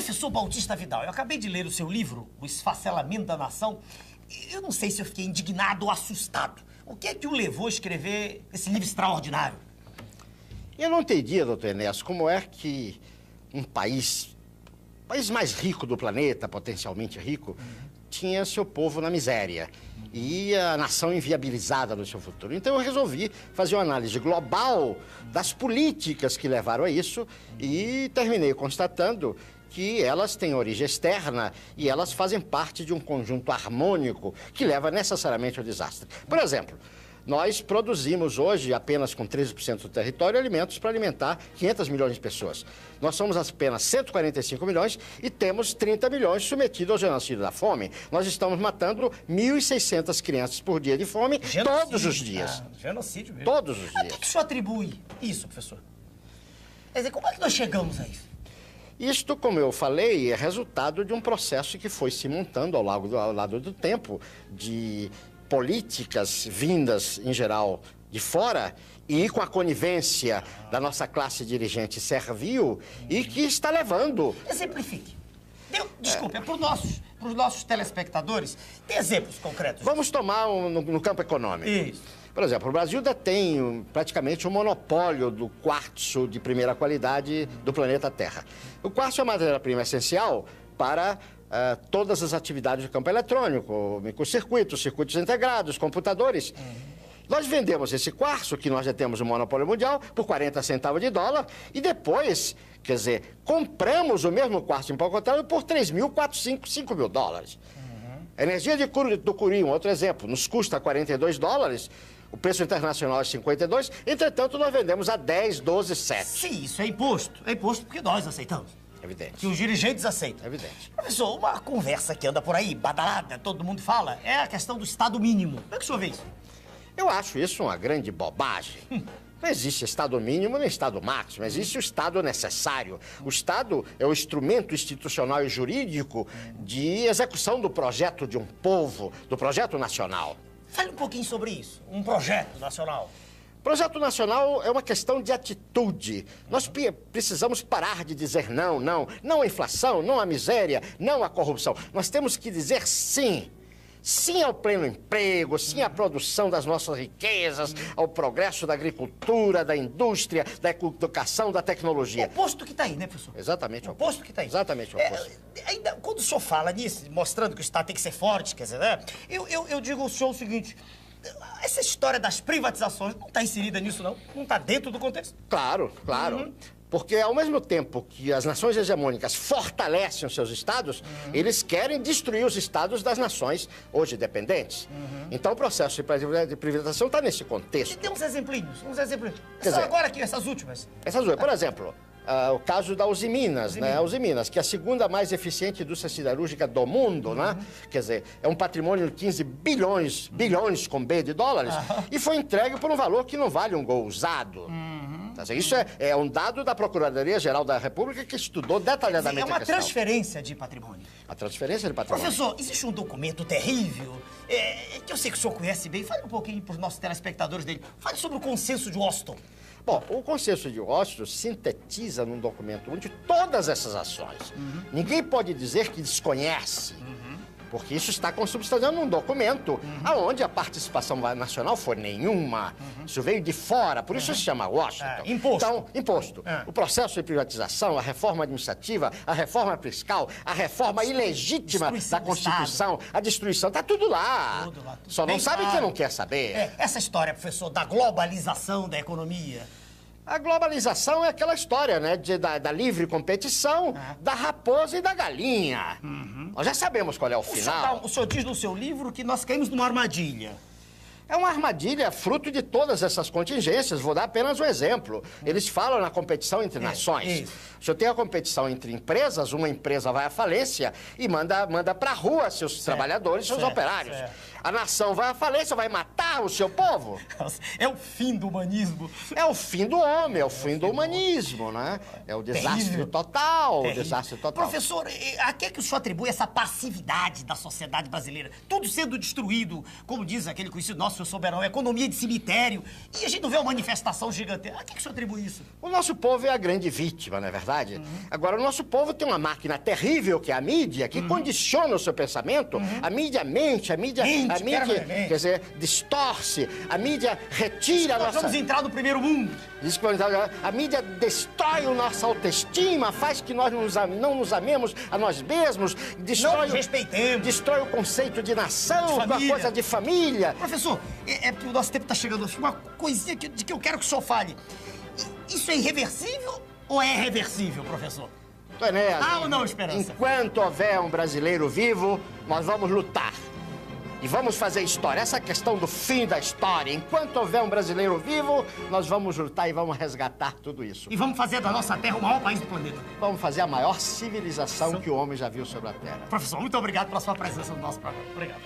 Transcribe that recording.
Professor Bautista Vidal, eu acabei de ler o seu livro, O Esfacelamento da Nação. Eu não sei se eu fiquei indignado ou assustado. O que é que o levou a escrever esse livro extraordinário? Eu não entendia, doutor Enéas, como é que um país mais rico do planeta, potencialmente rico, tinha seu povo na miséria e a nação inviabilizada no seu futuro. Então eu resolvi fazer uma análise global das políticas que levaram a isso e terminei constatando que elas têm origem externa e elas fazem parte de um conjunto harmônico que leva necessariamente ao desastre. Por exemplo, nós produzimos hoje, apenas com 13% do território, alimentos para alimentar 500 milhões de pessoas. Nós somos apenas 145 milhões e temos 30 milhões submetidos ao genocídio da fome. Nós estamos matando 1.600 crianças por dia de fome, todos os dias. Genocídio mesmo. Todos os A dias. que o senhor atribui isso, professor? Quer dizer, como é que nós chegamos a isso? Isto, como eu falei, é resultado de um processo que foi se montando ao lado do tempo, de políticas vindas, em geral, de fora e com a conivência da nossa classe dirigente servil e que está levando... Exemplifique. Desculpe, é para os nossos telespectadores. Tem exemplos concretos? Vamos tomar no campo econômico. Isso. Por exemplo, o Brasil detém praticamente o monopólio do quartzo de primeira qualidade do planeta Terra. O quartzo é uma matéria-prima essencial para todas as atividades do campo eletrônico, microcircuitos, circuitos integrados, computadores. Nós vendemos esse quartzo, que nós já temos o monopólio mundial, por 40 centavos de dólar e depois, quer dizer, compramos o mesmo quartzo empacotado por 5 mil dólares. A energia do Cury, um outro exemplo, nos custa 42 dólares, o preço internacional é 52, entretanto nós vendemos a 10, 12, 7. Sim, isso é imposto. É imposto porque nós aceitamos. Evidente. Que os dirigentes aceitam. Evidente. Professor, uma conversa que anda por aí, badalada, todo mundo fala, é a questão do Estado mínimo. Como é que o senhor vê isso? Eu acho isso uma grande bobagem. Não existe Estado mínimo nem Estado máximo, existe o Estado necessário. O Estado é o instrumento institucional e jurídico de execução do projeto de um povo, do projeto nacional. Fale um pouquinho sobre isso, um projeto nacional. Projeto nacional é uma questão de atitude. Nós precisamos parar de dizer não à inflação, não à miséria, não à corrupção. Nós temos que dizer sim. Sim ao pleno emprego, sim à produção das nossas riquezas, ao progresso da agricultura, da indústria, da educação, da tecnologia. O oposto que está aí, né, professor? Exatamente o oposto que está aí. Exatamente o oposto. Ainda, quando o senhor fala nisso, mostrando que o Estado tem que ser forte, quer dizer, né? Eu digo ao senhor o seguinte, essa história das privatizações não está inserida nisso, não? Não está dentro do contexto? Claro, claro. Porque ao mesmo tempo que as nações hegemônicas fortalecem os seus estados, eles querem destruir os estados das nações hoje dependentes. Então o processo de privatização está nesse contexto. E tem uns exemplinhos, Quer dizer, agora aqui, essas últimas. Por exemplo, o caso da Usiminas, né? A Usiminas, que é a segunda mais eficiente indústria siderúrgica do mundo, né? Quer dizer, é um patrimônio de 15 bilhões com B de dólares, e foi entregue por um valor que não vale um gol usado. Isso é um dado da Procuradoria-Geral da República que estudou detalhadamente a questão. É uma transferência de patrimônio. A transferência de patrimônio. Professor, existe um documento terrível, que eu sei que o senhor conhece bem. Fale um pouquinho para os nossos telespectadores dele. Fale sobre o Consenso de Washington. Bom, o Consenso de Washington sintetiza num documento onde todas essas ações. Ninguém pode dizer que desconhece. Porque isso está consubstanciado num documento onde a participação nacional foi nenhuma. Isso veio de fora, por isso se chama Washington. Imposto. Então, imposto. O processo de privatização, a reforma administrativa, a reforma fiscal, a reforma ilegítima da Constituição, a destruição, está tudo lá. Tudo lá. Só não sabe quem não quer saber. Essa história, professor, da globalização da economia. A globalização é aquela história, né, da livre competição, da raposa e da galinha. Nós já sabemos qual é o final. O senhor diz no seu livro que nós caímos numa armadilha. É uma armadilha fruto de todas essas contingências. Vou dar apenas um exemplo. Eles falam na competição entre nações. Se eu tenho a competição entre empresas, uma empresa vai à falência e manda pra rua seus trabalhadores, seus operários. A nação vai à falência, vai matar matar o seu povo. É o fim do humanismo. É o fim do homem, é o fim do humanismo, né? É o desastre Terrível. total, o Terrível. desastre total. Professor, a que é que o senhor atribui essa passividade da sociedade brasileira? Tudo sendo destruído, como diz aquele conhecido nosso, senhor Soberão, economia de cemitério, e a gente não vê uma manifestação gigantesca. A que é que o senhor atribui isso? O nosso povo é a grande vítima, não é verdade? Agora, o nosso povo tem uma máquina terrível, que é a mídia, que condiciona o seu pensamento. A mídia mente, a mídia, Mente, quer dizer, distorce, a mídia retira a Nós nossa... vamos entrar no primeiro mundo. Diz que a mídia destrói a nossa autoestima, faz que nós não nos amemos a nós mesmos, Não nos respeitemos. destrói o conceito de nação, De a família. coisa de família. Professor, é porque o nosso tempo está chegando. Uma coisinha de que eu quero que o senhor fale. Isso é irreversível ou é reversível, professor? Enéas, Ah ou não, Esperança? enquanto houver um brasileiro vivo, nós vamos lutar. E vamos fazer história. Essa questão do fim da história. Enquanto houver um brasileiro vivo, nós vamos lutar e vamos resgatar tudo isso. E vamos fazer da nossa Terra o maior país do planeta. Vamos fazer a maior civilização que o homem já viu sobre a Terra. Professor, muito obrigado pela sua presença no nosso programa. Obrigado.